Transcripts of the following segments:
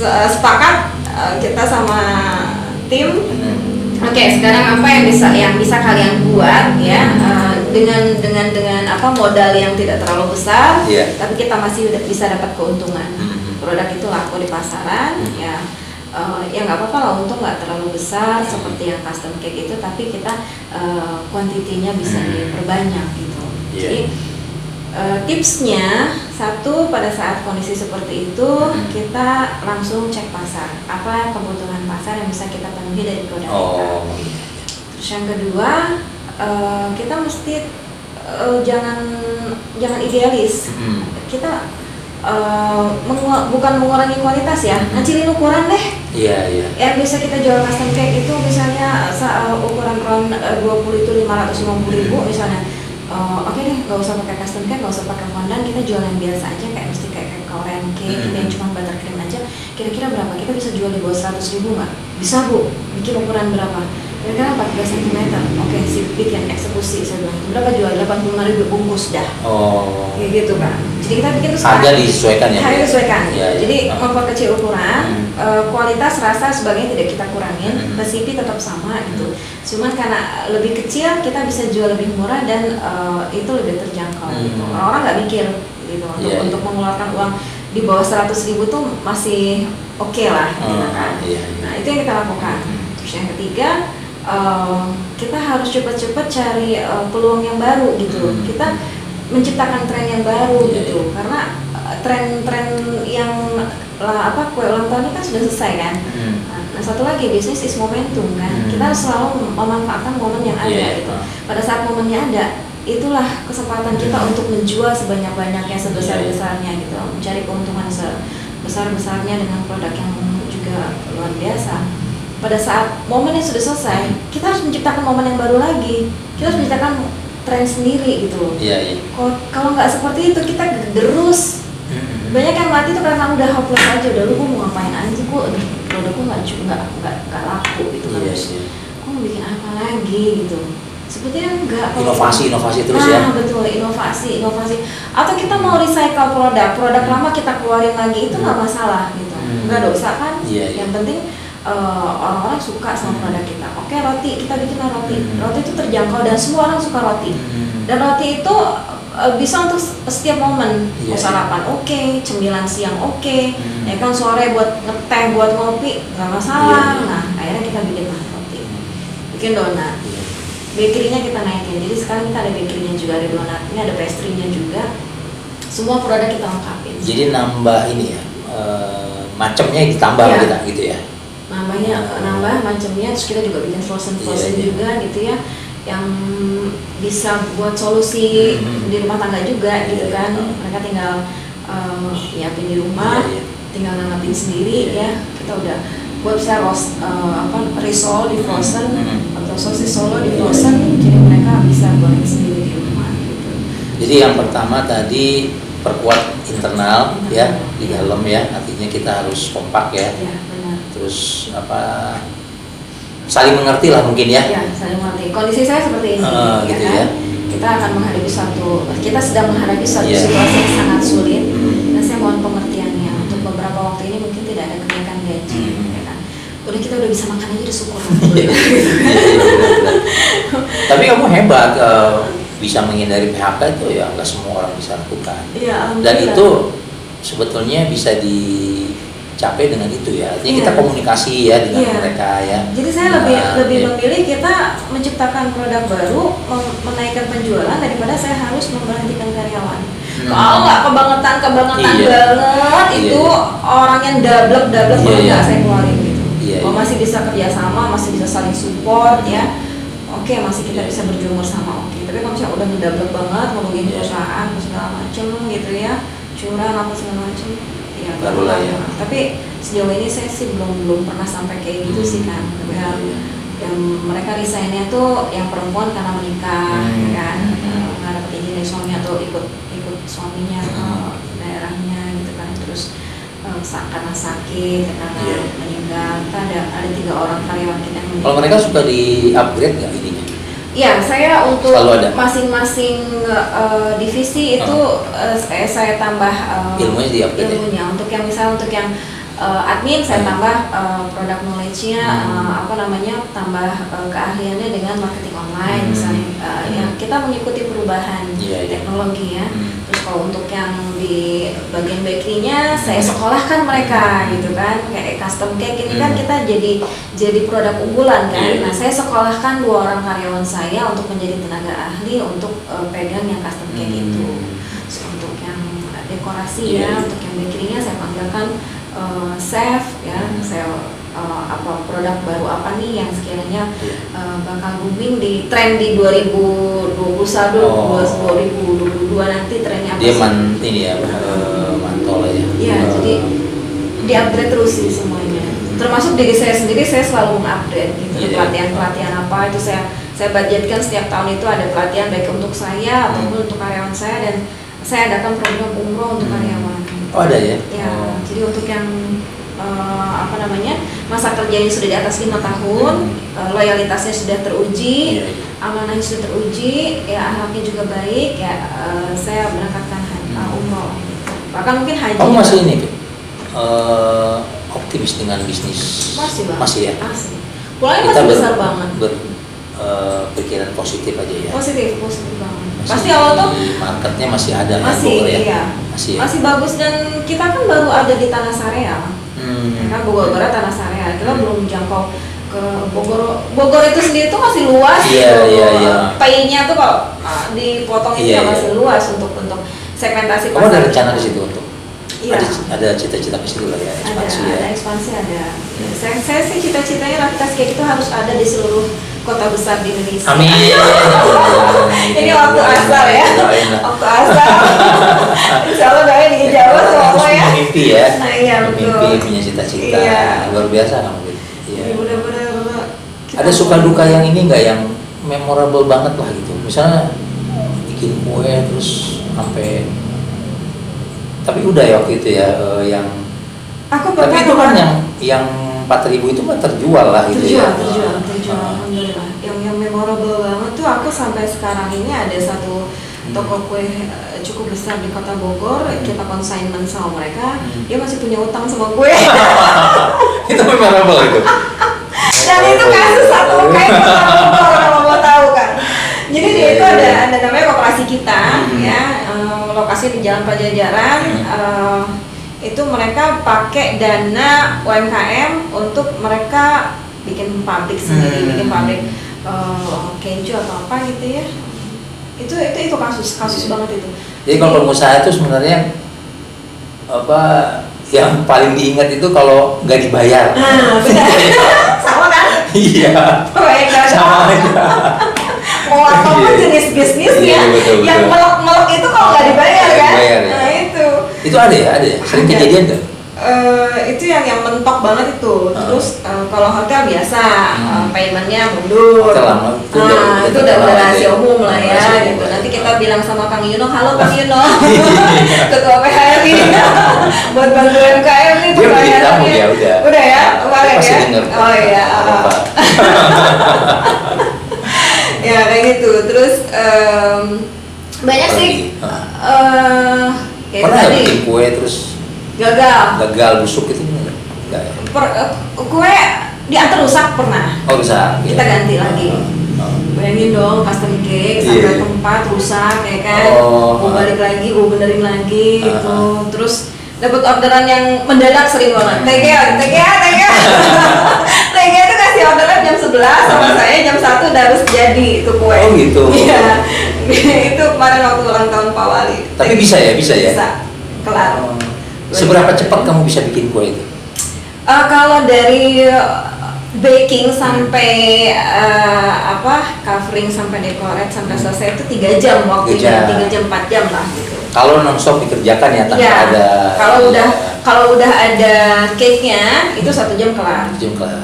sepakat kita sama tim. Oke, sekarang apa yang bisa kalian buat ya dengan apa modal yang tidak terlalu besar, tapi kita masih bisa dapat keuntungan. Produk itu laku di pasaran, ya nggak apa-apa lah, untung nggak terlalu besar seperti yang custom cake itu, tapi kita kuantitinya bisa diperbanyak gitu. Jadi tipsnya satu, pada saat kondisi seperti itu kita langsung cek pasar, apa kebutuhan pasar yang bisa kita penuhi dari produk kita. Terus yang kedua, kita mesti jangan idealis. Kita bukan mengurangi kualitas ya, ngecilin ukuran deh. Yang bisa kita jual custom cake itu misalnya ukuran round 20 itu 550.000 misalnya. Oke deh, nggak usah pakai custom cake, nggak usah pakai fondant, kita jual yang biasa aja, kayak Korean cake, kita yang cuma buttercream aja. Kira-kira berapa? Kita bisa jual di bawah 100.000 nggak? Bisa Bu. Bikin ukuran berapa? Kira-kira 14 cm. Oke, bikin eksekusi. Saya bilang, berapa jual? 85.000 bungkus dah. Kayak gitu kan. Jadi kita bikin tuh harga disesuaikan ya. Harga disesuaikan. Jadi memperkecil ukuran, kualitas, rasa sebagainya tidak kita kurangin, resipi tetap sama gitu. Cuman karena lebih kecil kita bisa jual lebih murah dan itu lebih terjangkau gitu. Orang-orang nggak mikir gitu untuk mengeluarkan uang di bawah 100.000 tuh masih oke lah gitu kan. Nah, itu yang kita lakukan. Terus yang ketiga, kita harus cepat-cepat cari peluang yang baru gitu. Kita menciptakan tren yang baru gitu. Karena tren-tren yang kue ulang tahun ini kan sudah selesai kan. Nah, satu lagi, bisnis is momentum kan. Kita harus selalu memanfaatkan momen yang ada gitu. Pada saat momennya ada, itulah kesempatan kita untuk menjual sebanyak-banyaknya, sebesar-besarnya gitu, mencari keuntungan sebesar-besarnya dengan produk yang juga luar biasa. Pada saat momennya sudah selesai, kita harus menciptakan momen yang baru lagi. Kita harus menciptakan tren sendiri gitu. Kalau nggak seperti itu, kita gerus. Banyak yang mati itu karena udah hopeless aja, udah lu mau ngapain aja, produkku nggak laku gitu kan. Mau bikin apa lagi gitu. Sebetulnya enggak. Inovasi terus ya. Betul, inovasi. Atau kita mau recycle produk lama kita keluarin lagi, itu nggak masalah gitu. Nggak dosa kan. Yang penting orang-orang suka sama produk kita. Oke, roti, kita bikin roti. Roti itu terjangkau dan semua orang suka roti. Dan roti itu bisa untuk setiap momen. Mau sarapan oke, cemilan siang oke, ya kan sore buat ngeteh, buat ngopi nggak masalah. Nah, akhirnya kita bikin roti, bikin donat. Bakery-nya kita naikin. Jadi sekarang kita ada bakery-nya juga, ada donatnya, ada pastry-nya juga. Semua produk kita lengkapin. Jadi nambah ini ya, macamnya ditambah gitu ya. Nambah macamnya, terus kita juga bikin frozen juga gitu ya, yang bisa buat solusi di rumah tangga juga gitu kan. Mereka tinggal nyiapin di rumah, tinggal nangatin sendiri ya. Kita udah buat bisa risol di frozen atau sosis Solo di frozen, jadi mereka bisa goreng sendiri di rumah gitu. Jadi yang pertama tadi perkuat internal ya di dalam ya, artinya kita harus kompak ya. Benar. Terus saling mengerti lah mungkin ya. Saling mengerti. Kondisi saya seperti ini gitu kan. Kita akan kita sedang menghadapi satu situasi yang sangat sulit, dan saya mohon pengertiannya. Untuk beberapa waktu ini mungkin tidak ada kenaikan gaji ya kan. Kita udah bisa makan aja udah syukur. Tapi kamu hebat, bisa menghindari PHK itu ya nggak semua orang bisa lakukan. Dan itu sebetulnya bisa dicapai dengan itu ya. Artinya kita komunikasi ya dengan mereka ya. Jadi saya lebih memilih kita menciptakan produk baru, menaikkan penjualan daripada saya harus memberhentikan karyawan. Kalau nggak kebangetan banget itu orang yang dablek nggak saya keluarin gitu. Masih bisa kerjasama, masih bisa saling support ya. Oke, masih kita bisa berjumur sama tapi kalau misalnya udah mendablek banget, ngomongin perusahaan segala macem gitu ya, curang apa segala macem, ya baru lah ya. Tapi sejauh ini saya sih belum pernah sampai kayak gitu sih kan. Yang mereka resignnya tuh yang perempuan karena menikah kan, nggak dapet izin dari suami atau ikut suaminya ke daerahnya gitu kan. Terus karena sakit, karena meninggal. Kita ada 3 orang karyawan kita yang meninggal. Kalau mereka suka di upgrade nggak ininya? Iya, saya untuk masing-masing divisi itu saya tambah ilmunya di upgrade. Ilmunya untuk yang misalnya admin, saya tambah product knowledge-nya, tambah keahliannya dengan marketing online misalnya. Ya kita mengikuti perubahan teknologi ya. Terus kalau untuk yang di bagian bakery-nya, saya sekolahkan mereka gitu kan, kayak custom cake ini kan kita jadi produk unggulan kan. Nah saya sekolahkan 2 orang karyawan saya untuk menjadi tenaga ahli untuk pegang yang custom cake itu. Terus untuk yang dekorasi ya, untuk yang bakery-nya saya panggilkan chef ya, saya produk baru apa nih yang sekiranya bakal booming di tren di 2021, 2022 nanti trennya apa dia sih? ini ya, mantol aja. Iya, jadi di-upgrade terus sih semuanya. Termasuk diri saya sendiri, saya selalu mengupgrade gitu. Pelatihan apa itu saya budgetkan setiap tahun itu ada pelatihan baik untuk saya ataupun untuk karyawan saya, dan saya adakan program umroh untuk karyawan. Oh ada ya? Ya, jadi untuk yang masa kerjanya sudah di atas 5 tahun, loyalitasnya sudah teruji, amanahnya sudah teruji, ya akhlaknya juga baik, ya saya berangkatkan umroh. Bahkan mungkin haji. Kamu masih ini tuh optimis dengan bisnis? Masih bang. Masih ya? Masih. Pulangnya masih besar banget. Pikiran positif aja ya? Positif banget. Pasti awal tuh marketnya masih ada masih, ya? Iya. Masih bagus, dan kita kan baru ada di Tanah Sareal. Kan Bogor Barat, Tanah Sareal. Kita belum jangkau ke Bogor. Bogor itu sendiri tuh masih luas. Paynya tuh kalau dipotong itu masih luas untuk segmentasi pasar. Kamu ada rencana ke situ untuk? Ada cita-cita ke situ lah ya, ekspansi ada ekspansi ada. Saya sih cita-citanya Raktas Cake itu harus ada di seluruh kota besar di Indonesia. Amin. Ini waktu asal ya. Waktu asal. Insya Allah doain dijawab sama Allah ya. Mimpi ya. Nah iya betul. Mimpi punya cita-cita. Luar biasa kamu gitu. Iya. Benar-benar. Ada suka duka yang ini nggak, yang memorable banget lah gitu. Misalnya bikin kue terus sampai, tapi udah ya waktu itu ya yang. Tapi itu kan yang 4.000 itu mah terjual lah gitu. Terjual. Alhamdulillah. Yang memorable banget tuh aku sampai sekarang ini ada satu toko kue cukup besar di Kota Bogor. Kita consignment sama mereka. Dia masih punya utang sama kue. Itu memorable itu. Dan itu kasus satu kayak Kota Bogor, kalau mau tahu kan. Jadi dia itu ada namanya koperasi kita ya, lokasi di Jalan Pajajaran. Itu mereka pakai dana UMKM untuk mereka bikin pabrik sendiri, bikin pabrik keju atau apa gitu ya. Itu kasus banget itu. Jadi kalau pengusaha itu sebenarnya apa yang paling diingat itu kalau nggak dibayar. Benar. Sama kan? Iya. Proyek sama aja. Mau apapun jenis bisnisnya, yang melok itu kalau nggak dibayar kan? Nah itu ada ya, sering kejadian nggak? Itu yang mentok banget itu. Terus kalau hotel biasa paymentnya mundur. Itu udah rahasia umum lah ya gitu. Nanti kita bilang sama Kang Yuno, halo Kang Yuno, ketua PHR ini buat bantu UMKM nih pembayarannya. Udah ya, kemarin ya. Oh iya. Ya kayak gitu. Terus banyak sih. Pernah bikin kue terus gagal busuk itu enggak ya? Kue diantar rusak pernah. Oh rusak. Kita ganti lagi. Bayangin dong, custom cake sampai tempat rusak ya kan. Gue balik lagi, gue benerin lagi gitu. Terus dapat orderan yang mendadak sering banget. TG itu kasih orderan jam 11 sama saya jam 1 udah harus jadi itu kue. Oh gitu. Iya. Itu kemarin waktu ulang tahun Pak Wali. Tapi bisa ya? Bisa, kelar. Seberapa cepat kamu bisa bikin kue itu? Kalau dari baking sampai covering sampai decorate sampai selesai itu 3 jam waktunya, 3 jam 4 jam lah gitu. Kalau non-stop dikerjakan ya tanpa ada. Kalau udah ada cake-nya itu 1 jam kelar. 1 jam kelar.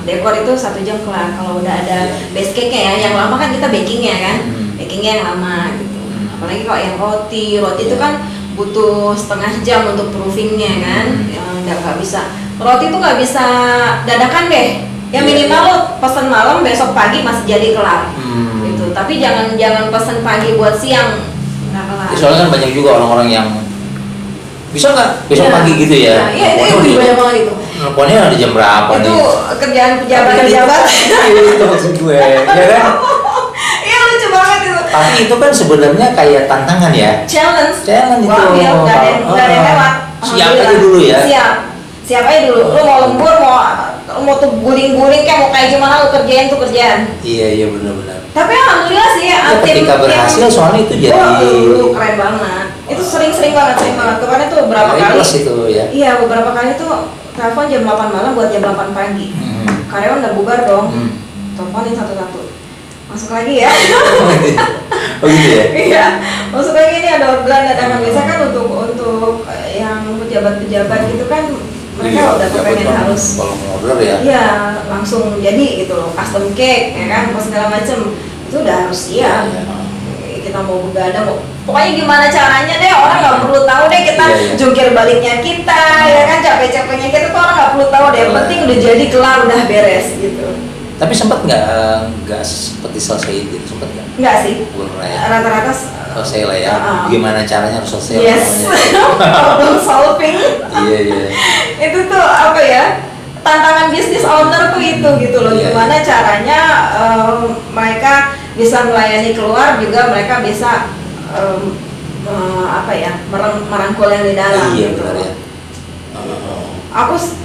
Dekor itu 1 jam kelar. Kalau udah ada base cake-nya ya, yang lama kan kita bakingnya kan, bakingnya yang lama gitu. Apalagi kalau yang roti itu kan butuh setengah jam untuk proofingnya kan, nggak bisa. Roti itu nggak bisa dadakan deh. Ya minimal lo pesen malam besok pagi masih jadi kelar. Gitu. Tapi jangan pesen pagi buat siang nggak kelar. Soalnya kan banyak juga orang-orang yang bisa nggak besok pagi gitu ya? Iya, itu banyak banget itu. Teleponnya ada jam berapa itu nih? Itu kerjaan pejabat-pejabat. Itu maksud gue, ya kan? Iya, lucu banget itu. Tapi itu kan sebenarnya kayak tantangan ya. Challenge itu. Wah, iya, udah ada yang lewat. Siap aja dulu ya. Siap aja dulu. Lu mau lembur, mau tuh guling-guling kayak mau kayak gimana lu kerjain tuh kerjaan. Iya benar-benar. Tapi alhamdulillah sih ketika berhasil soalnya itu jadi keren banget. Itu sering banget. Kemarin tuh beberapa kali. Itu ya. Iya, beberapa kali tuh telepon jam 8 malam buat jam 8 pagi. Karyawan udah bubar dong. Teleponin satu-satu. Masuk lagi ya. Oh gitu ya? Iya, masuk lagi ini ada orderan dadakan. Biasa kan untuk yang pejabat-pejabat gitu kan mereka udah kepengen harus kalau order ya. Iya, langsung jadi gitu loh, custom cake ya kan, segala macem itu udah harus siap. Kita mau begadang, pokoknya gimana caranya deh, orang nggak perlu tahu deh kita jungkir baliknya kita, ya kan capek-capeknya kita tuh orang nggak perlu tahu deh, yang penting udah jadi kelar, udah beres gitu. Tapi sempat nggak seperti selesai itu, sempat nggak? Nggak sih. Rata-rata selesai lah ya. Gimana caranya harus selesai? Yes. Problem solving. Iya. Itu tuh apa ya? Tantangan bisnis owner tuh itu gitu loh. Gimana caranya mereka bisa melayani keluar juga mereka bisa merangkul yang di dalam. Iya gitu. Benar ya.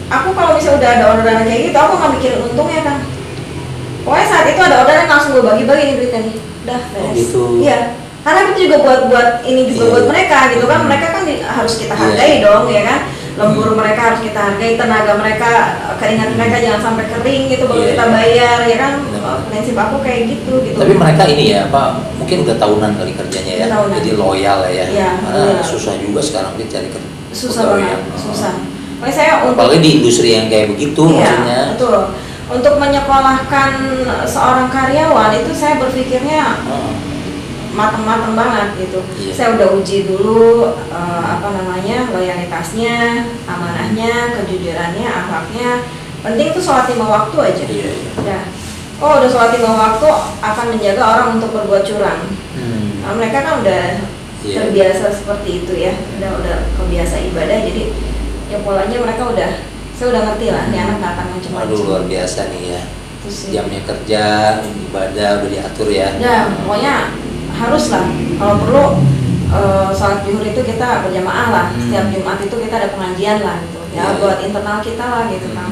Aku kalau misalnya udah ada orderan kayak gitu, aku nggak mikirin untungnya kan. Pokoknya saat itu ada orderan langsung gue bagi-bagi nih duitnya nih. Udah beres. Gitu. Iya. Karena itu juga buat ini juga buat mereka gitu kan. Mereka kan harus kita hargai dong ya kan. Lembur mereka harus kita hargai, tenaga mereka, keringat mereka jangan sampai kering gitu baru kita bayar ya kan. Prinsip aku kayak gitu. Tapi mereka ini ya Pak, mungkin udah tahunan kali kerjanya ya. Jadi loyal ya. Karena susah juga sekarang dia cari kerja. Susah banget, susah. Makanya saya apalagi di industri yang kayak begitu maksudnya. Betul. Untuk menyekolahkan seorang karyawan itu saya berpikirnya matang-matang banget gitu. Saya udah uji dulu loyalitasnya, amanahnya, kejujurannya, akhlaknya. Penting itu sholat 5 waktu aja. Udah. Udah sholat 5 waktu akan menjaga orang untuk berbuat curang. Nah, mereka kan udah terbiasa seperti itu ya. Udah kebiasa ibadah jadi ya polanya mereka saya udah ngerti lah, nih anak gak akan macam-macam. Aduh luar biasa nih ya. Jamnya kerja, ibadah udah diatur ya. Ya, pokoknya harus lah. Kalau perlu sholat zuhur itu kita berjamaah lah. Setiap Jumat itu kita ada pengajian lah gitu. Ya buat internal kita lah gitu kan.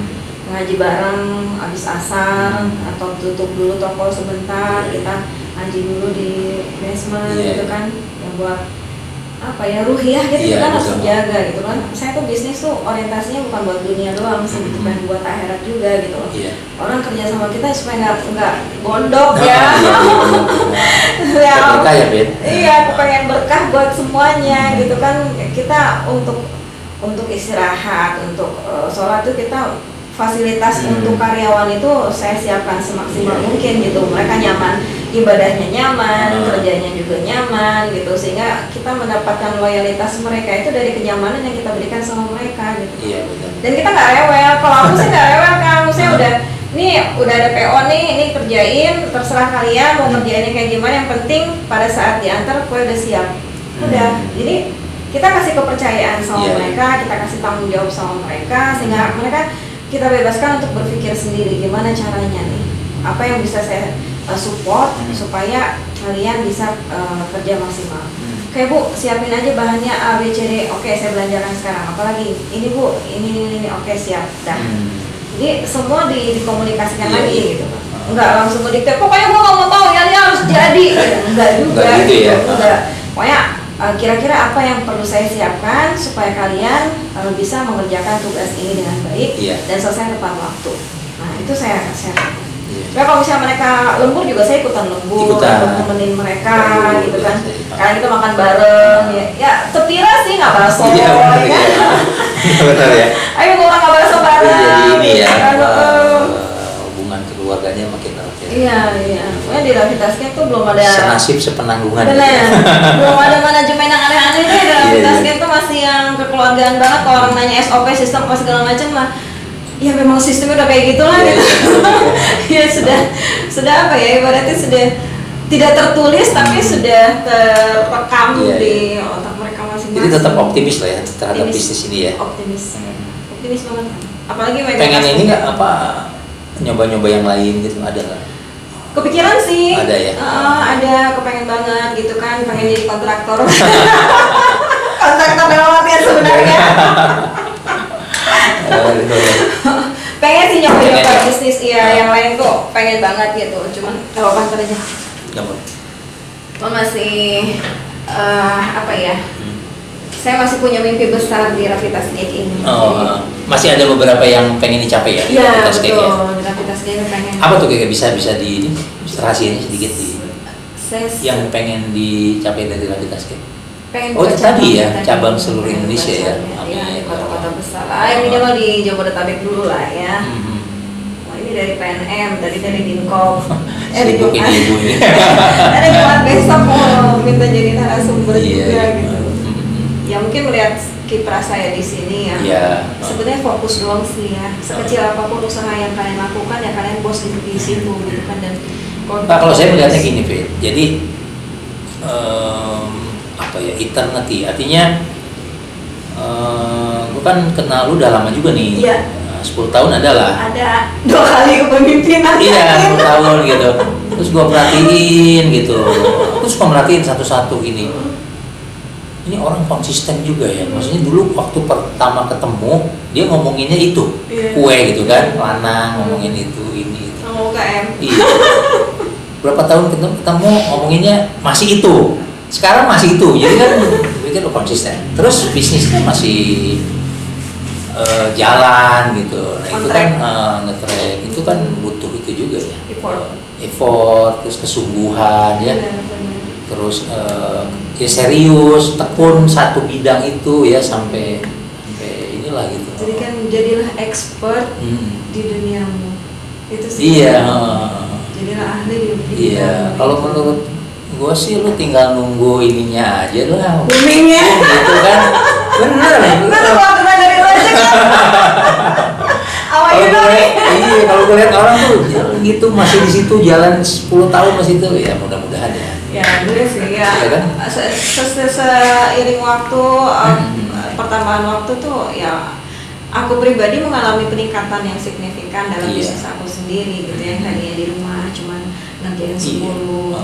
Ngaji bareng habis asar atau tutup dulu toko sebentar, kita ngaji dulu di basement gitu kan. Ya buat ruhiyah gitu kita harus jaga gitu kan. Saya tuh bisnis tuh orientasinya bukan buat dunia doang sih, bukan buat akhirat juga gitu loh. Orang kerja sama kita supaya nggak gondok ya. Berkah ya Ben? Iya, aku pengen berkah buat semuanya gitu kan. Kita untuk istirahat, untuk sholat tuh kita fasilitas untuk karyawan itu saya siapkan semaksimal mungkin gitu. Mereka nyaman, ibadahnya nyaman, kerjanya juga nyaman gitu, sehingga kita mendapatkan loyalitas mereka itu dari kenyamanan yang kita berikan sama mereka gitu. Iya benar. Dan kita nggak rewel. Kalau aku sih nggak rewel kan, saya udah ada PO nih, ini kerjain, terserah kalian mau ngerjainnya kayak gimana. Yang penting pada saat diantar kue udah siap. Udah, jadi kita kasih kepercayaan sama mereka, kita kasih tanggung jawab sama mereka, sehingga mereka kita bebaskan untuk berpikir sendiri gimana caranya nih, apa yang bisa saya support supaya kalian bisa kerja maksimal. Oke Bu, siapin aja bahannya A, B, C, D. Oke, saya belanjakan sekarang. Apalagi ini Bu, ini. Oke, siap. Dah. Jadi semua dikomunikasikan lagi gitu. Enggak langsung ngedikte. Pokoknya gua nggak mau tahu ya, harus jadi. Enggak juga. Gitu ya. Enggak. Pokoknya kira-kira apa yang perlu saya siapkan supaya kalian bisa mengerjakan tugas ini dengan baik dan selesai tepat waktu. Nah itu saya share. Ya kalau misalnya mereka lembur juga saya ikutan lembur untuk nemenin mereka gitu kan. Karena kita makan bareng ya tepira sih nggak bakso ya kan. Benar ya. Ayo ngomong nggak bakso bareng. Jadi ini ya hubungan keluarganya makin erat ya. Iya. Pokoknya di Ravitasnya tuh belum ada senasib sepenanggungan. Benar. Belum ada manajemen yang aneh-aneh deh. Di Ravitasnya tuh masih yang kekeluargaan banget. Kalau orang nanya SOP sistem apa segala macam mah. Ya memang sistemnya udah kayak gitulah gitu. Ya sudah apa ya ibaratnya sudah tidak tertulis tapi sudah terekam di otak mereka masing-masing. Jadi tetap optimis lah ya terhadap bisnis ini ya. Optimis banget. Apalagi pengen ini nggak apa nyoba-nyoba yang lain gitu, ada nggak? Kepikiran sih. Ada ya. Ada, kepengen banget gitu kan, pengen jadi kontraktor. Kontraktor dalam artian sebenarnya. Pengen sih nyoba-nyoba bisnis yang lain kok, pengen banget gitu. Cuman kalau apa aja. Masih apa ya? Saya masih punya mimpi besar di Ravitas Cake ini. Masih ada beberapa yang pengen dicapai ya? Iya, betul. Di Ravitas Cake pengen. Apa tuh kayak bisa di rahasianya sedikit yang pengen dicapai dari Ravitas Cake? Pengen tadi ya, cabang seluruh Indonesia ya? Iya, di kota-kota besar lah. Yang minimal di Jabodetabek dulu lah ya. Ini dari PNM, tadi dari Dinkom. Sibuk ini ibu ini. Ada Jumat besok mau minta jadi narasumber juga gitu. Ya mungkin melihat kiprah saya di sini ya. Sebenarnya fokus doang sih ya. Sekecil apapun usaha yang kalian lakukan ya kalian bos di situ gitu kan. Dan kalau saya melihatnya gini, Fit. Jadi apa ya, eternity artinya gue kan kenal lu udah lama juga nih. Iya. 10 tahun adalah. Ada 2 kali kepemimpinan. Iya, 10 tahun gitu. Terus gue perhatiin gitu. Aku suka merhatiin satu-satu gini. Ini orang konsisten juga ya. Maksudnya dulu waktu pertama ketemu dia ngomonginnya itu kue gitu kan, lanang ngomongin itu ini. Ngomong UKM. Iya. Berapa tahun ketemu ngomonginnya masih itu. Sekarang masih itu. Jadi kan itu konsisten. Terus bisnisnya masih jalan gitu. Nah itu kan nge-track itu kan butuh itu juga ya. Effort, terus kesungguhan ya. Terus ya serius, tekun satu bidang itu ya sampai inilah gitu. Jadi kan jadilah expert di duniamu. Itu sih. Iya. Jadilah ahli di bidang. Iya. Kalau menurut gue sih lu tinggal nunggu ininya aja lah. Boomingnya. Gitu kan. Bener. Bener waktu dari lu aja kan. Kalau gue lihat orang tuh gitu masih di situ jalan 10 tahun masih itu ya mudah-mudahan ya. Ya bener sih ya. Kan? Seiring waktu pertambahan waktu tuh ya aku pribadi mengalami peningkatan yang signifikan dalam bisnis aku sendiri gitu ya. Tadinya di rumah cuman ngerjain 10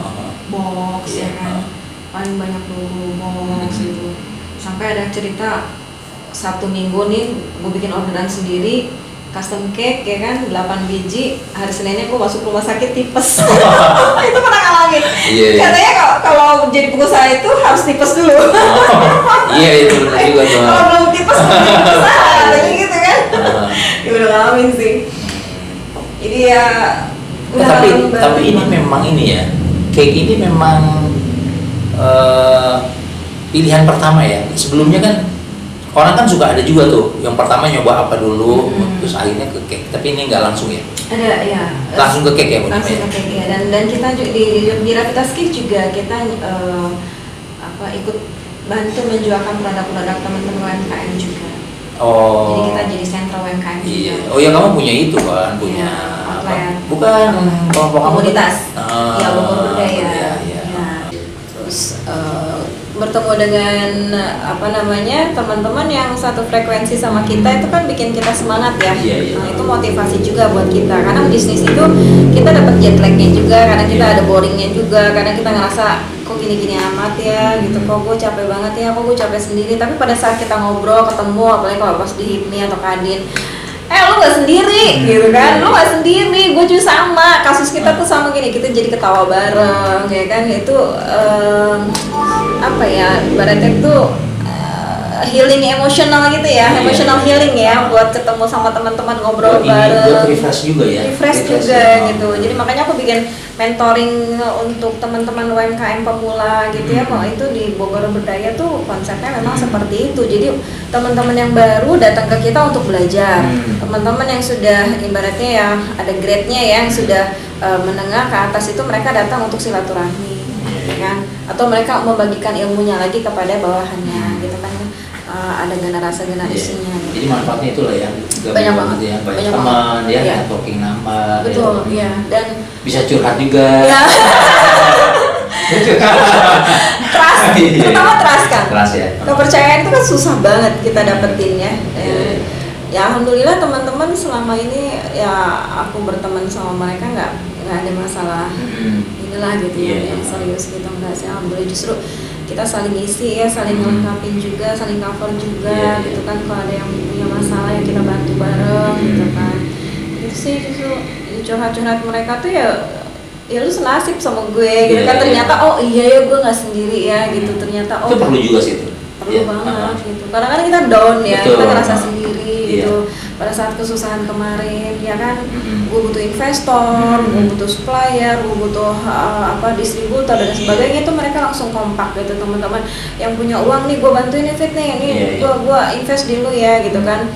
box ya kan. Paling banyak dulu box gitu. Sampai ada cerita Sabtu Minggu nih gue bikin orderan sendiri custom cake ya kan 8 biji, hari Seninnya gue masuk rumah sakit tipes. Itu pernah ngalamin. Katanya kalau jadi pengusaha itu harus tipes dulu. Iya itu benar juga tuh. Kalau belum tipes jadi pengusaha katanya gitu kan. Ya udah ngalamin sih. Jadi ya tapi ini memang ini ya, cake ini memang pilihan pertama ya. Sebelumnya kan orang kan suka ada juga tuh yang pertama nyoba apa dulu terus akhirnya ke cake, tapi ini nggak langsung ya. Ada ya. Langsung ke cake ya. Langsung ke cake ya. Dan kita di Ravitas Cake juga kita ikut bantu menjualkan produk-produk teman-teman UMKM juga. Jadi kita jadi sentra UMKM juga. Oh ya kamu punya itu kan, punya outlet. Bukan kelompok komunitas. Ya Bogor Berdaya. Terus bertemu dengan teman-teman yang satu frekuensi sama kita itu kan bikin kita semangat ya. Nah itu motivasi juga buat kita karena bisnis itu kita dapat jet lagnya juga, karena kita ada boringnya juga, karena kita ngerasa kok gini-gini amat ya gitu, kok gue capek banget ya, kok gue capek sendiri. Tapi pada saat kita ngobrol ketemu, apalagi kalau pas di HIPMI atau Kadin, lu gak sendiri gitu kan, lu gak sendiri, gue juga sama, kasus kita tuh sama gini, kita jadi ketawa bareng ya kan. Itu ibaratnya tuh healing emosional gitu ya, emotional healing ya, buat ketemu sama teman-teman ngobrol bareng. Buat refresh juga ya. Refresh juga gitu. Jadi makanya aku bikin mentoring untuk teman-teman UMKM pemula gitu ya. Kalau itu di Bogor Berdaya tuh konsepnya memang seperti itu. Jadi teman-teman yang baru datang ke kita untuk belajar. Teman-teman yang sudah ibaratnya ya ada grade-nya ya, yang sudah menengah ke atas itu mereka datang untuk silaturahmi. Kan? Atau mereka membagikan ilmunya lagi kepada bawahannya gitu kan. Ada generasinya. Jadi manfaatnya itulah ya. Banyak banget ya. Banyak teman ya, networking nambah. Betul, ya. Dan bisa curhat juga. Ya. Trust, pertama trust kan. Trust ya. Kepercayaan itu kan susah banget kita dapetin ya. Ya alhamdulillah teman-teman selama ini ya aku berteman sama mereka nggak ada masalah inilah gitu ya yang serius gitu nggak sih. Alhamdulillah justru kita saling isi ya, saling melengkapi juga, saling cover juga gitu kan. Kalau ada yang punya masalah ya kita bantu bareng gitu kan. Itu sih justru curhat-curhat mereka tuh ya lu senasib sama gue gitu kan. Ternyata oh iya ya gue nggak sendiri ya gitu. Ternyata itu perlu juga sih itu. Perlu banget gitu. Kadang-kadang kita down ya, kita ngerasa sendiri gitu. Pada saat kesusahan kemarin ya kan, gue butuh investor, gue butuh supplier, gue butuh distributor dan sebagainya, itu mereka langsung kompak gitu. Teman-teman yang punya uang nih gue bantuin Fit nih, gue invest di lu ya gitu kan.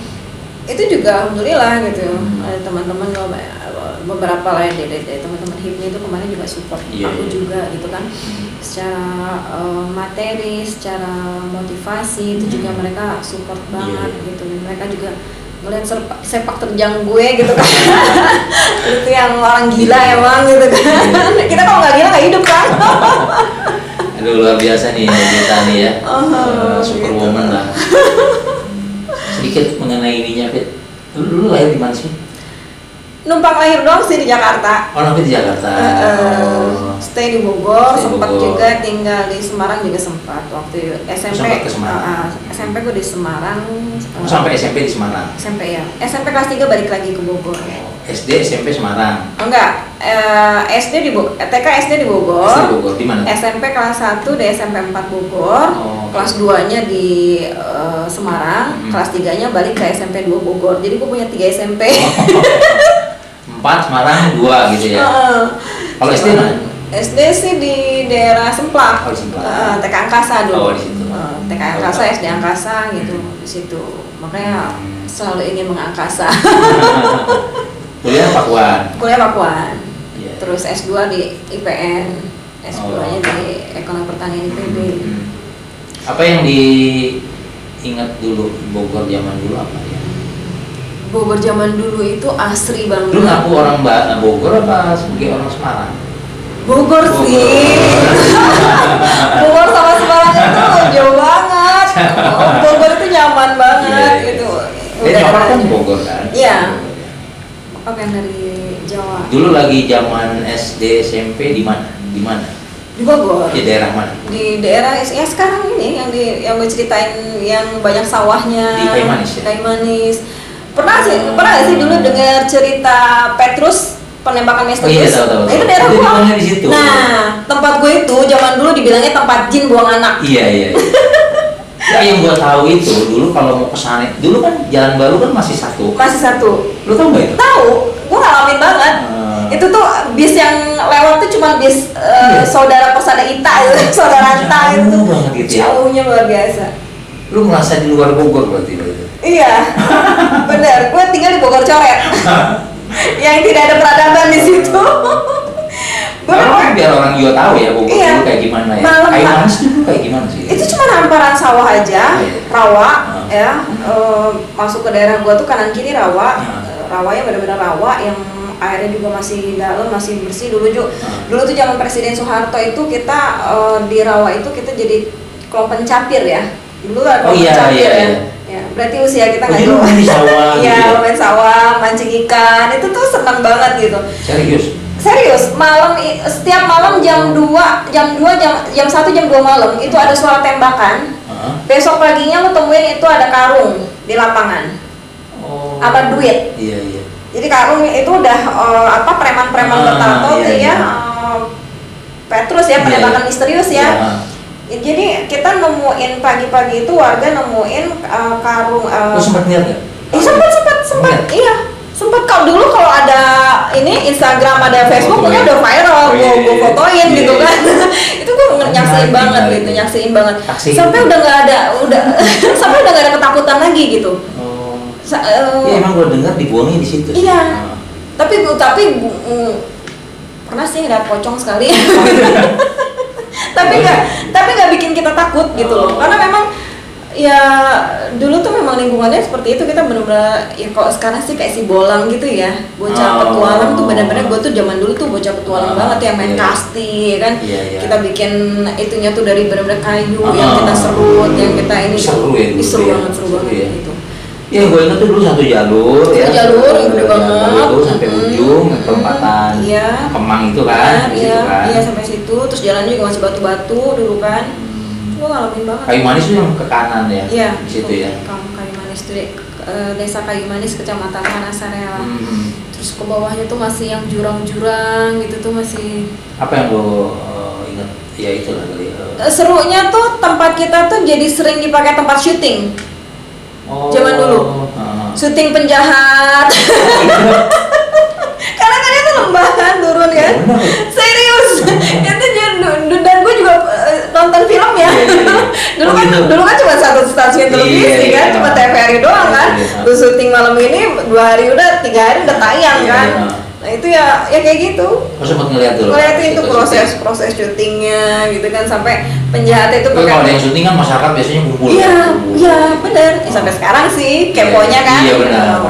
Itu juga alhamdulillah gitu. Teman-teman beberapa lain dari teman-teman HIPMI itu kemarin juga support aku juga gitu kan. Secara materi, secara motivasi itu juga mereka support banget gitu. Mereka juga ngeliat sepak terjang gue gitu kan. Itu yang orang gila emang gitu kan. Kita kalau nggak gila nggak hidup kan. Aduh luar biasa nih kita nih ya. Superwoman gitu lah. Sedikit mengenai ininya Fit. Lu lahir di mana sih? Numpang lahir doang sih di Jakarta. Oh, nanti di Jakarta. Stay di Bogor, sempat juga tinggal di Semarang juga sempat waktu SMP. Sempat ke Semarang. SMP gue di Semarang. Sampai SMP di Semarang. SMP ya. SMP kelas 3 balik lagi ke Bogor. SD, SMP Semarang. Oh enggak. SD di Bogor, TK SD di Bogor. SD di Bogor di mana? SMP kelas 1 di SMP 4 Bogor. Kelas 2-nya di Semarang, kelas 3-nya balik ke SMP 2 Bogor. Jadi gue punya 3 SMP. 4 Semarang 2 gitu ya. Kalau SD mana? SD sih di daerah Semplak. TK Angkasa dulu. Di situ. TK Angkasa, SD Angkasa gitu di situ. Makanya selalu ingin mengangkasa. Kuliah Pakuan. Terus S2 di IPN. S2-nya di Ekonomi Pertanian IPB. Apa yang diingat dulu Bogor zaman dulu apa ya? Bogor zaman dulu itu asri banget. Lu ngaku orang Bogor apa sebagai orang Semarang? Bogor sih. Bogor sama Semarang itu jauh banget. Bogor itu nyaman banget gitu. Nyokap kan Bogor kan? Iya. Nyokap yang dari Jawa. Dulu lagi zaman SD SMP di mana? Di Bogor. Di daerah mana? Di daerah ya sekarang ini yang gue ceritain yang banyak sawahnya. Di Kaymanis ya? Kaymanis. Pernah nggak sih dulu dengar cerita Petrus penembakan misterius? Tahu. Itu daerah gua. Di situ. Nah, tempat gue itu zaman dulu dibilangnya tempat jin buang anak. Iya. Ya yang gua tahu itu dulu kalau mau kesana, dulu kan Jalan Baru kan masih satu. Lu tahu nggak itu? Tahu, gua ngalamin banget. Itu tuh bis yang lewat tuh cuma bis saudara persada Ita itu, saudara Anta itu. Jauhnya luar biasa. Lu merasa di luar Bogor berarti itu? Iya, bener. Gue tinggal di Bogor Coret, yang tidak ada peradaban di situ. Biar orang juga tahu ya Bogor dulu kayak gimana ya. Kaymanis dulu kayak gimana sih? Itu cuma hamparan sawah aja, rawa, ya. Masuk ke daerah gua tuh kanan kiri rawa, rawanya benar-benar rawa yang airnya juga masih dalam, masih bersih dulu juga. Dulu tuh zaman Presiden Soeharto itu kita di rawa itu kita jadi kelompok pencapir ya. Dulu ada pencapir ya. Ya, berarti usia kita nggak jauh. Iya, main sawah, mancing ikan, itu tuh senang banget gitu. Serius, setiap malam jam 1 jam 2 malam itu ada suara tembakan. Besok paginya lo temuin itu ada karung di lapangan. Apa duit? Iya. Jadi karung itu udah preman-preman bertato tuh ya. Petrus ya, penembakan misterius ya. Jadi kita nemuin pagi-pagi itu warga nemuin karung. Lu sempat lihat nggak? Sempat. Iya. Sempat dulu kalau ada ini Instagram ada Facebook punya udah viral, gue fotoin gitu kan. Itu gue nyaksiin banget. Sampai udah nggak ada ketakutan lagi gitu. Iya emang gue dengar dibuangnya di situ. Iya. Tapi pernah sih ada pocong sekali. tapi nggak bikin kita takut gitu loh, karena memang ya dulu tuh memang memang lingkungannya seperti itu, kita benar-benar ya kalau sekarang sih kayak si bolang gitu ya, bocah petualang tuh benar-benar gue tuh zaman dulu tuh bocah petualang banget ya, main kasti kan, kita bikin itunya tuh dari benar-benar kayu yang kita serut, yang kita ini seru banget gitu. Ya gue ingat tuh dulu satu jalur jalur yang gede banget itu sampai ujung perempatan Kemang itu kan, iya sampai situ, terus jalannya juga masih batu-batu dulu kan. Gue ngalamin banget. Kayu Manis itu yang ke kanan ya? Iya. Di situ ya. Kayu Manis itu desa Kayu Manis, kecamatan Manasarela. Terus ke bawahnya tuh masih yang jurang-jurang gitu tuh masih. Apa yang lo ingat? Ya itulah kali. Serunya tuh tempat kita tuh jadi sering dipakai tempat syuting. Zaman dulu. Syuting penjahat. Karena kan itu lembah kan, turun kan. Serius. Itu dan gue juga nonton film ya. Dulu kan cuma satu stasiun televisi kan, cuma TVRI doang kan. Gue syuting malam ini 2 hari udah, 3 hari udah tayang kan. Nah itu ya kayak gitu. Sempat ngeliat dulu. Ngeliatin itu proses syutingnya gitu kan, sampai penjahat itu pakai. Kalau ada yang syuting kan masyarakat biasanya kumpul. Iya benar. Sampai sekarang sih keponya kan. Iya benar.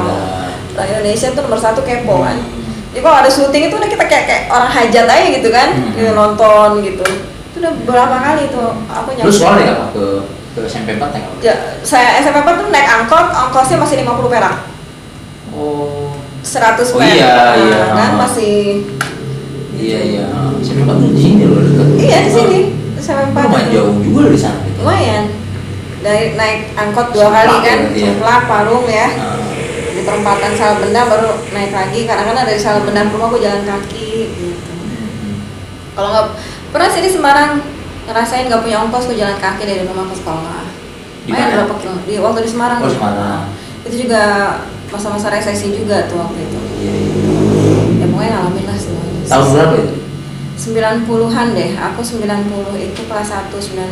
Indonesia tuh nomor 1 kepo kan. Jadi kalau ada syuting itu udah kita kayak orang hajat aja gitu kan, kita nonton gitu. Itu udah berapa kali tuh aku nyampe. Lu sekolah naik apa ke SMP 4 naik apa? Ya, saya SMP 4 tuh naik angkot, ongkosnya masih 50 perak. 100 perak. Iya. Kan masih. Iya. SMP 4 tuh di sini loh dekat. Iya di sini. SMP 4. Lumayan jauh juga di sana gitu. Lumayan. Dari naik angkot 2 kali kan, Semplak, Parung ya. Di perempatan Salabenda baru naik lagi, karena kan dari Salabenda ke rumah gue jalan kaki gitu. Kalau nggak pernah sih di Semarang ngerasain nggak punya ongkos, gue jalan kaki dari rumah ke sekolah. Berapa kilo? Waktu di Semarang. Semarang. Itu juga masa-masa resesi juga tuh waktu itu. Ya pokoknya ngalamin lah semuanya. Tahun berapa itu? 90-an deh. Aku 90 itu kelas 1, 92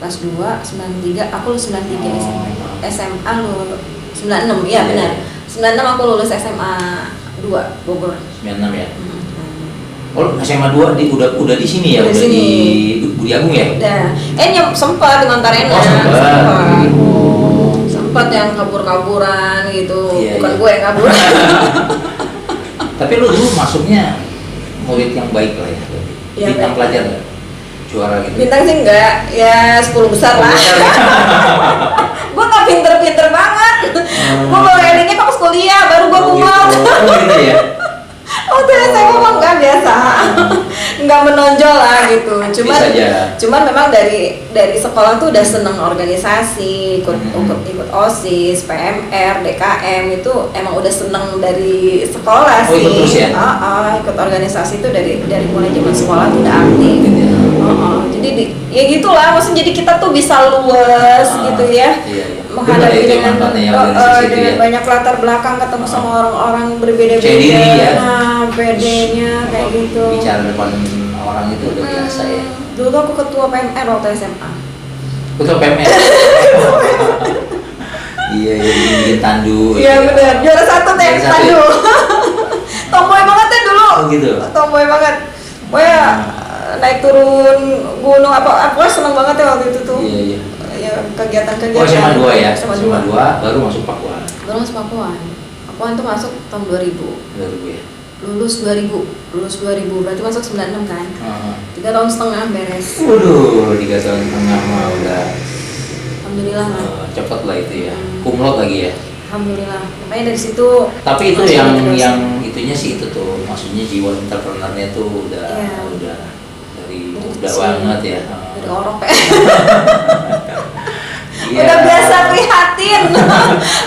kelas 2, 93. Aku lulus 93 SMA lu 96, iya benar. 96 aku lulus SMA 2 Bogor. 96 ya. Oh, SMA 2 udah di sini ya, udah di Budi Agung ya? Udah. Sempat dengan Tarena. Sempat yang kabur-kaburan gitu. Bukan gue yang kabur. Tapi lu dulu masuknya murid yang baik lah ya. Bintang pelajar enggak? Juara gitu. Bintang sih enggak, ya 10 besar lah. Gue gak pinter-pinter banget. Gue baru endingnya pas kuliah, baru gue kumlot. Gitu ya? Waktu saya ngomong nggak biasa, nggak menonjol lah gitu. Cuman memang dari sekolah tuh udah seneng organisasi, ikut OSIS, PMR, DKM itu emang udah seneng dari sekolah sih. Ikut terus ya? Ikut organisasi itu dari mulai zaman sekolah tuh udah aktif. Jadi ya gitulah, maksudnya jadi kita tuh bisa luas gitu ya. Menghadapi dengan banyak latar belakang, ketemu sama orang-orang berbeda-beda. PD-nya kayak gitu. Bicara depan orang itu udah biasa ya. Dulu aku ketua PMR waktu SMA. Ketua PMR. Iya, bikin tandu. Iya benar, juara 1 deh tandu. Tomboy banget ya dulu. Oh gitu. Tomboy banget. Pokoknya naik turun gunung apa seneng banget ya waktu itu tuh. Iya. Ya kegiatan-kegiatan. Oh SMA 2 ya. SMA 2 baru masuk Pakuan. Pakuan tuh masuk tahun 2000. 2000 ya. Lulus 2000 berarti masuk 96 kan. 3 tahun setengah beres. Waduh, 3 tahun setengah mah udah. Alhamdulillah lah. Cepet lah itu ya. Kumlot lagi ya. Alhamdulillah. Makanya dari situ. Tapi itu yang itunya sih itu tuh, maksudnya jiwa entrepreneurnya tuh udah dari udah banget ya. Dari orok ya. Udah biasa prihatin.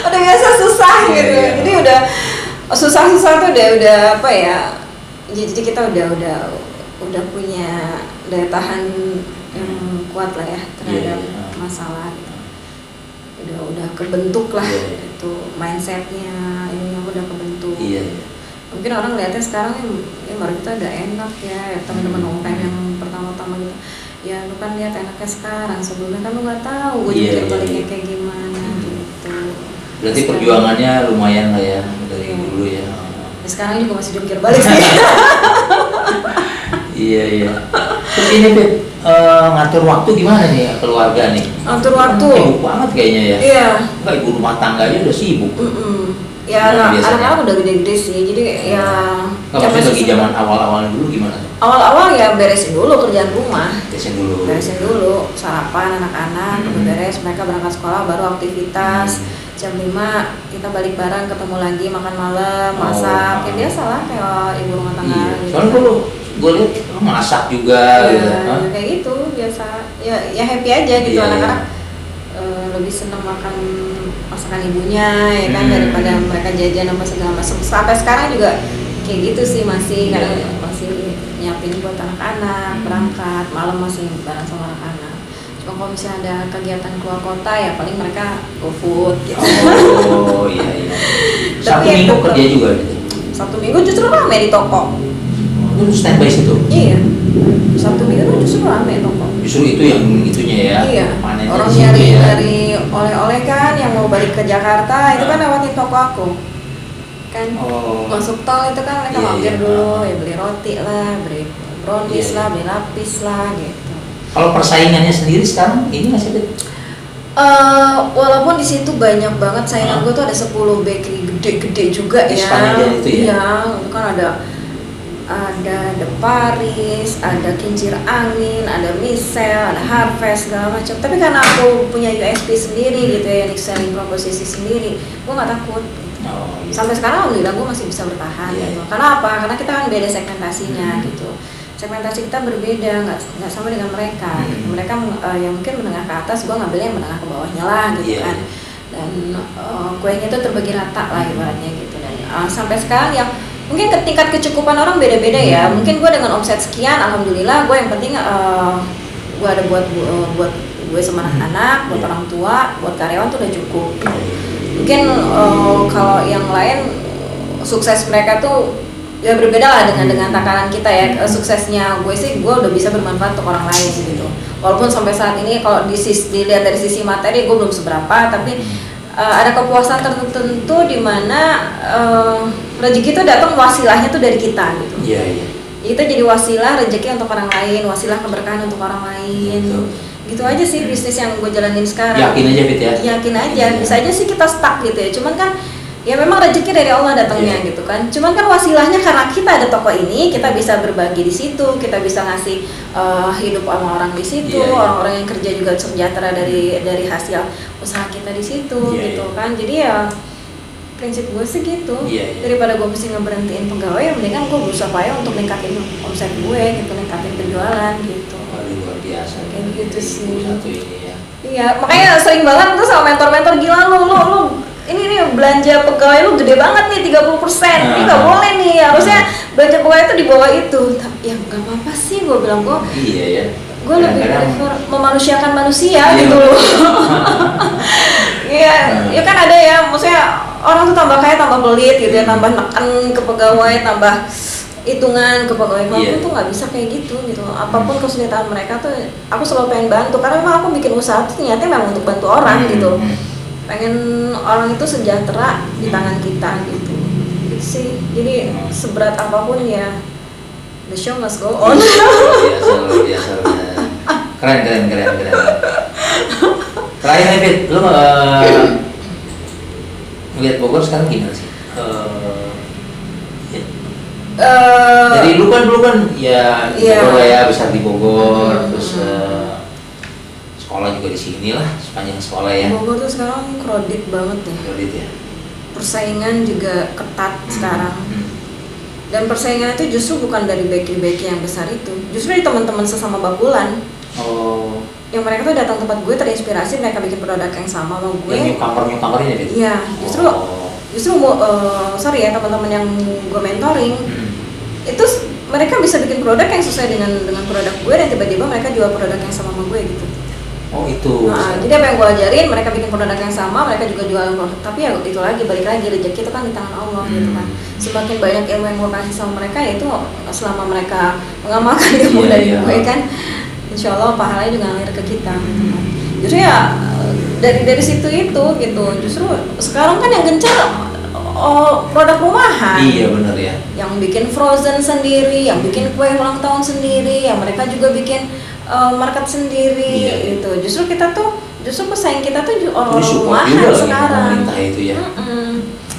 Udah biasa susah gitu. Jadi udah susah-susah tuh udah apa ya, jadi kita udah punya daya tahan yang kuat lah ya terhadap masalah gitu. Udah kebentuk lah itu mindsetnya, ini yang udah kebentuk. Mungkin orang lihatnya sekarang ya baru kita udah enak ya, teman-teman UPM yang pertama-tama gitu ya, lu kan lihat enaknya sekarang, sebelumnya kan lu nggak tahu gue jungkir baliknya kayak gimana gitu. Berarti perjuangannya lumayan lah ya dari dulu ya. Sekarang juga masih jungkir balik sih. Iya. Terus ini Pip, ngatur waktu gimana nih keluarga nih? Ngatur waktu. Sibuk banget kayaknya ya. Iya. Enggak, ibu rumah tangga aja udah sibuk. Ya anak-anak udah gede-gede sih, jadi ya. Kalau lagi zaman awal-awal dulu gimana? Awal-awal ya beresin dulu kerjaan rumah. Beresin dulu. Sarapan anak-anak, beres, mereka berangkat sekolah, baru aktivitas. Jam 5 kita balik bareng, ketemu lagi makan malam, masak. Ya biasa lah kayak ibu rumah tangga. Iya. Gitu. Soalnya gue lihat lu masak juga. Ya, kayak gitu biasa. Ya happy aja gitu anak-anak. Lebih seneng makan masakan ibunya ya kan daripada mereka jajan apa segala macam. Sampai sekarang juga kayak gitu sih, masih kadang masih nyiapin buat anak-anak berangkat malam, masih bareng sama anak-anak. Cuma kalau misalnya ada kegiatan keluar kota ya paling mereka go food gitu. Oh iya. Sabtu Minggu kerja juga gitu. Sabtu Minggu justru rame di toko. Lu standby situ? Iya. Sabtu Minggu tuh justru rame toko. Justru itu yang itunya ya. Iya. Panennya orang nyari oleh-oleh kan yang mau balik ke Jakarta itu kan lewatin toko aku. Kan masuk tol itu kan mereka mampir dulu, ya beli roti lah, beli brownies lah, beli lapis lah gitu. Kalau persaingannya sendiri sekarang ini masih ada? Walaupun di situ banyak banget saingan gue tuh ada 10 bakery gede-gede juga ya. Itu ya. Iya, itu kan ada The Paris, ada Kincir Angin, ada Michelle, ada Harvest segala macam. Tapi karena aku punya USP sendiri gitu ya, unique selling proposisi sendiri, gue nggak takut. Sampai sekarang alhamdulillah gue masih bisa bertahan gitu. Karena apa? Karena kita kan beda segmentasinya gitu. Segmentasi kita berbeda, nggak sama dengan mereka. Mereka yang mungkin menengah ke atas, gue ngambilnya yang menengah ke bawahnya lah gitu kan. Dan kuenya itu terbagi rata lah ibaratnya gitu. Dan sampai sekarang yang mungkin tingkat kecukupan orang beda-beda ya. Mungkin gue dengan omset sekian, alhamdulillah gue yang penting gue ada buat gue sama anak-anak, buat orang tua, buat karyawan tuh udah cukup. Mungkin kalau yang lain sukses mereka tuh ya berbeda lah dengan takaran kita ya. Suksesnya gue sih gue udah bisa bermanfaat untuk orang lain gitu. Walaupun sampai saat ini kalau dilihat dari sisi materi gue belum seberapa, tapi ada kepuasan tertentu di mana rezeki itu datang wasilahnya tuh dari kita gitu. Iya. Kita jadi wasilah rezeki untuk orang lain, wasilah keberkahan untuk orang lain. Gitu aja sih bisnis yang gue jalanin sekarang. Yakin aja Fit ya? Yakin aja, bisa aja sih kita stuck gitu ya. Cuman kan ya memang rezeki dari Allah datangnya gitu kan. Cuman kan wasilahnya karena kita ada toko ini, kita bisa berbagi di situ, kita bisa ngasih hidup orang-orang di situ, orang-orang yang kerja juga sejahtera dari hasil usaha kita di situ gitu kan. Jadi ya prinsip gue sih gitu. Daripada gue mesti ngeberhentiin pegawai, ya mendingan gue berusaha payah untuk ningkatin omset gue gitu, ningkatin penjualan gitu. Luar biasa. Kayak gitu sih. Satu ini ya. Iya, makanya sering banget tuh sama mentor-mentor, gila lu ini nih belanja pegawai lu gede banget nih 30%. Ini nggak boleh nih, harusnya belanja pegawai itu di bawah itu. Ya nggak apa-apa sih, gue bilang gue. Iya ya. Gue lebih prefer memanusiakan manusia gitu loh. Iya, ya kan ada ya, maksudnya orang tuh tambah kaya tambah pelit gitu ya, tambah neken ke pegawai, tambah hitungan ke pegawai. Aku tuh nggak bisa kayak gitu. Apapun kesulitan mereka tuh, aku selalu pengen bantu karena memang aku bikin usaha tuh ternyata memang untuk bantu orang gitu. Pengen orang itu sejahtera di tangan kita gitu sih. Jadi seberat apapun ya the show must go on. Biasa. Keren. Terakhir nih Fit, lu ngeliat Bogor sekarang gimana sih? Jadi dulu kan ya Bogor ya, besar di Bogor, terus sekolah juga di sini lah, sepanjang sekolah ya. Bogor tuh sekarang crowded banget ya. Crowded ya. Persaingan juga ketat sekarang. Dan persaingan itu justru bukan dari bakery yang besar itu, justru dari teman-teman sesama bakulan. Yang mereka tuh datang tempat gue terinspirasi, mereka bikin produk yang sama gue. Yang newcomer-nya gitu? Iya, justru sorry ya teman-teman yang gue mentoring, itu mereka bisa bikin produk yang sesuai dengan produk gue dan tiba-tiba mereka jual produk yang sama gue gitu. Oh itu. Nah, jadi apa yang gue ajarin, mereka bikin produk yang sama, mereka juga jualan produk. Tapi ya itu lagi, balik lagi rezeki itu kan di tangan Allah gitu kan. Semakin banyak ilmu yang gue kasih sama mereka, yaitu selama mereka mengamalkan ilmu dari gue kan, insya Allah pahalanya juga ngalir ke kita gitu kan. Justru ya dari situ itu gitu. Justru sekarang kan yang gencar produk rumahan. Iya benar ya. Yang bikin frozen sendiri, yang bikin kue ulang tahun sendiri, yang mereka juga bikin market sendiri gitu. Justru pesaing kita tuh orang-orang mahal sekarang. Itu ya.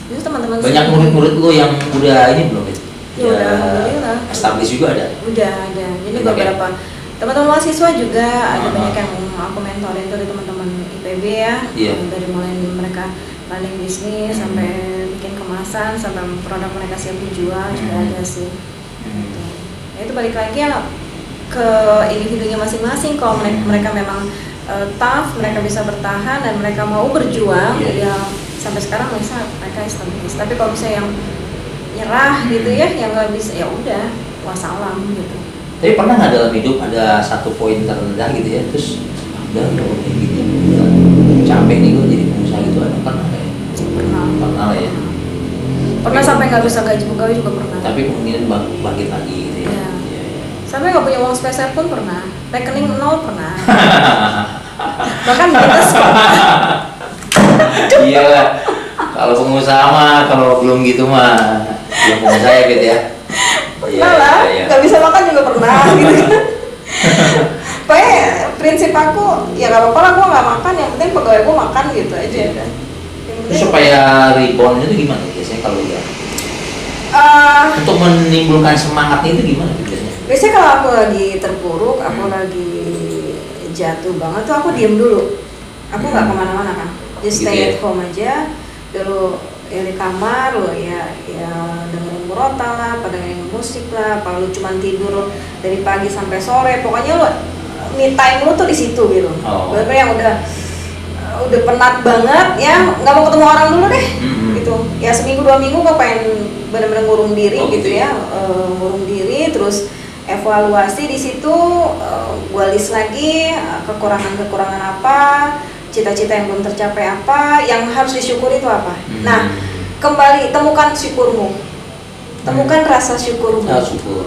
Justru teman-teman banyak murid-murid lo yang udah ini belum itu? Ya udah, alhamdulillah. Established juga ada? Udah ada. Jadi beberapa teman-teman mahasiswa juga ada banyak yang aku mentorin tuh di teman-teman IPB ya. Dari mulai mereka planning bisnis sampai bikin kemasan sampai produk mereka siap dijual juga ada sih. Ya itu balik lagi ya ke individunya masing-masing. Kalau mereka memang tough, mereka bisa bertahan dan mereka mau berjuang, ya sampai sekarang mereka established. Tapi kalau misalnya yang nyerah gitu ya, yang nggak bisa, ya udah wassalam gitu. Tapi pernah nggak dalam hidup ada satu poin terendah gitu ya, terus udah kayak gini, udah capek nih gue jadi pengusaha gitu, ada pernah nggak ya? Pernah lah ya. Pernah sampai nggak bisa gaji pegawai juga pernah. Tapi kemungkinan bangkit lagi gitu ya. Sampai nggak punya uang spesial pun pernah, rekening 0 pernah. Bahkan minus. Iya lah. Kalau pengusaha mah, kalau belum gitu mah, belum pengusaha ya gitu ya. Pernah lah, nggak bisa makan juga pernah gitu kan. Pokoknya prinsip aku, ya nggak apa-apa lah gue nggak makan, yang penting pegawai gue makan gitu aja kan. Terus supaya rebound itu gimana biasanya kalau ya? Untuk menimbulkan semangatnya itu gimana biasanya? Biasanya kalau aku lagi terpuruk, aku lagi jatuh banget tuh aku diem dulu. Aku nggak kemana-mana kan, just stay at home aja. Dulu ya di kamar lo ya dengerin murotal lah, dengerin musik lah, kalau lu cuma tidur dari pagi sampai sore, pokoknya lo me time lu tuh di situ gitu. Bener-bener yang udah penat banget ya, nggak mau ketemu orang dulu deh, gitu. Ya seminggu 2 minggu gue pengen bener-bener ngurung diri gitu ya, ngurung diri, terus evaluasi di situ, gue list lagi kekurangan apa. Cita-cita yang belum tercapai apa, yang harus disyukuri itu apa. Nah, kembali temukan syukurmu, temukan rasa syukurmu.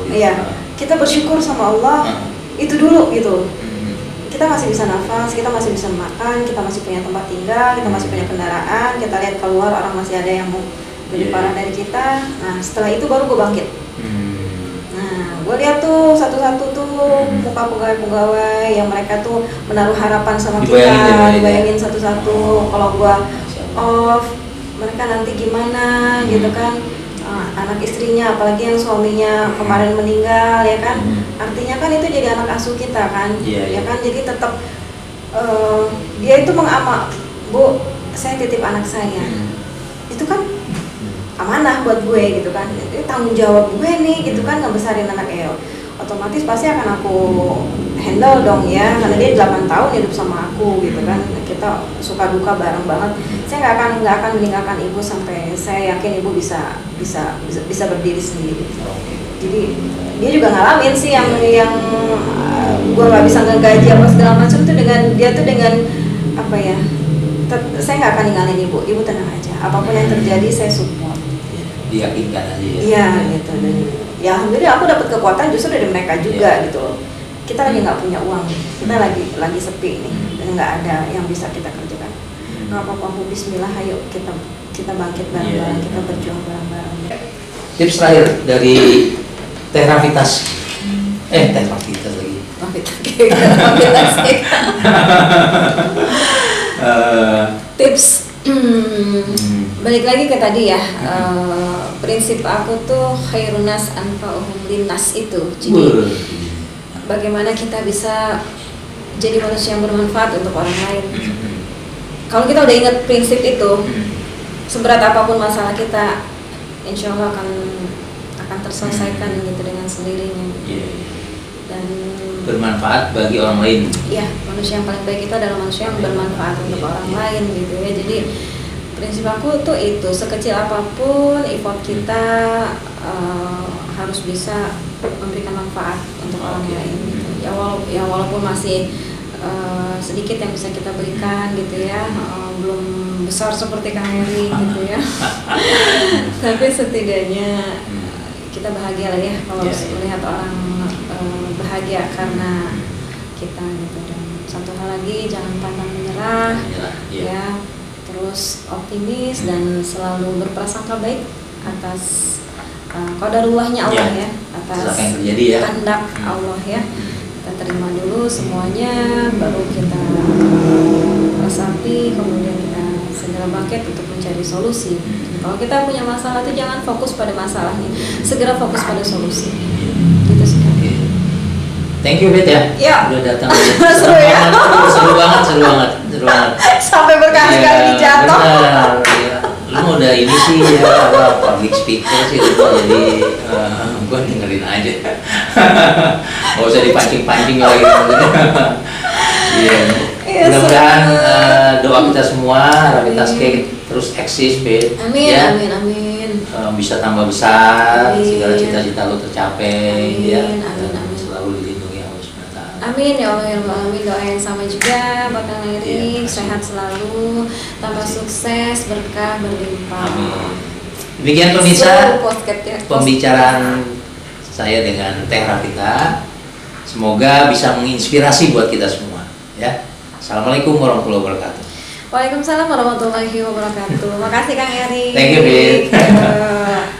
Iya, kita bersyukur sama Allah, itu dulu gitu. Kita masih bisa nafas, kita masih bisa makan, kita masih punya tempat tinggal, kita masih punya kendaraan. Kita lihat keluar orang masih ada yang mau lebih parah dari kita. Nah, setelah itu baru gue bangkit. Gue lihat tuh satu-satu tuh muka pegawai-pegawai yang mereka tuh menaruh harapan sama kita, dibayangin satu-satu. Kalau gue off, mereka nanti gimana gitu kan, anak istrinya, apalagi yang suaminya kemarin meninggal ya kan, artinya kan itu jadi anak asuh kita kan, ya kan, jadi tetap dia itu mengamak, Bu, saya titip anak saya, itu kan amanah buat gue gitu kan, itu tanggung jawab gue nih gitu kan, ngebesarin anak otomatis pasti akan aku handle dong ya, karena dia 8 tahun hidup sama aku gitu kan, kita suka duka bareng banget. Saya nggak akan meninggalkan ibu sampai saya yakin ibu bisa berdiri sendiri. Jadi dia juga ngalamin sih yang gue nggak bisa ngegaji apa segala macam tuh, dengan apa ya, saya nggak akan ninggalin ibu tenang aja, apapun yang terjadi saya support. Diyakinkan aja ya. Iya gitu, dan ya alhamdulillah aku dapat kekuatan justru dari mereka juga gitu loh. Kita lagi nggak punya uang, kita lagi sepi nih, dan nggak ada yang bisa kita kerjakan. Nggak apa-apa, Bismillah, ayo kita bangkit bareng-bareng, kita berjuang bareng-bareng. Tips terakhir dari Teh Rafitas. Teh Rafitas lagi. Rafitas. Tips. Balik lagi ke tadi ya, prinsip aku tuh khairunas anfa'uhum linnas itu. Jadi bagaimana kita bisa jadi manusia yang bermanfaat untuk orang lain. Kalau kita udah ingat prinsip itu, seberat apapun masalah kita, insya Allah akan terselesaikan gitu dengan sendirinya. Dan bermanfaat bagi orang lain. Iya, manusia yang paling baik itu adalah manusia yang bermanfaat untuk orang lain gitu ya. Jadi prinsip aku tuh itu, sekecil apapun effort kita harus bisa memberikan manfaat untuk orang lain gitu. Ya walaupun masih sedikit yang bisa kita berikan gitu ya, belum besar seperti Kang Heri gitu ya. Tapi setidaknya kita bahagia lah ya kalau melihat orang bahagia karena kita gitu. Dan satu hal lagi, jangan pantang menyerah ya, terus optimis dan selalu berprasangka baik atas qadarullahnya Allah ya, atas kehendak Allah ya. kita terima dulu semuanya, baru kita resapi, kemudian kita segera bangkit untuk mencari solusi. Kalau kita punya masalah itu jangan fokus pada masalahnya, segera fokus pada solusi. Gitu sih. Thank you, Bet ya. Ya. Udah datang. Seru ya. Seru banget. Sampai berkali-kali jatuh. Benar. Ya. Lu udah ini sih ya, public speaker sih, jadi gue dengerin aja. Gak usah dipancing-pancing lagi. Iya. Mudah-mudahan doa kita semua, Rapitas Cake terus eksis, Bet. Amin, ya. amin. Bisa tambah besar, Amin. segala cita-cita lu tercapai. Amin, Ya. amin. Selalu dilindungi Allah SWT. Amin ya Allah ya Rabbal Alamin. Doa yang sama juga buat Kang Erik, Iya, sehat selalu, tambah sukses, berkah berlimpah. Amin. Demikian pemirsa Ya. pembicaraan saya dengan Teh Rafita. Semoga bisa menginspirasi buat kita semua. Ya. Assalamualaikum warahmatullahi wabarakatuh. Waalaikumsalam warahmatullahi wabarakatuh. Makasih Kang Erik. Thank you, Bit.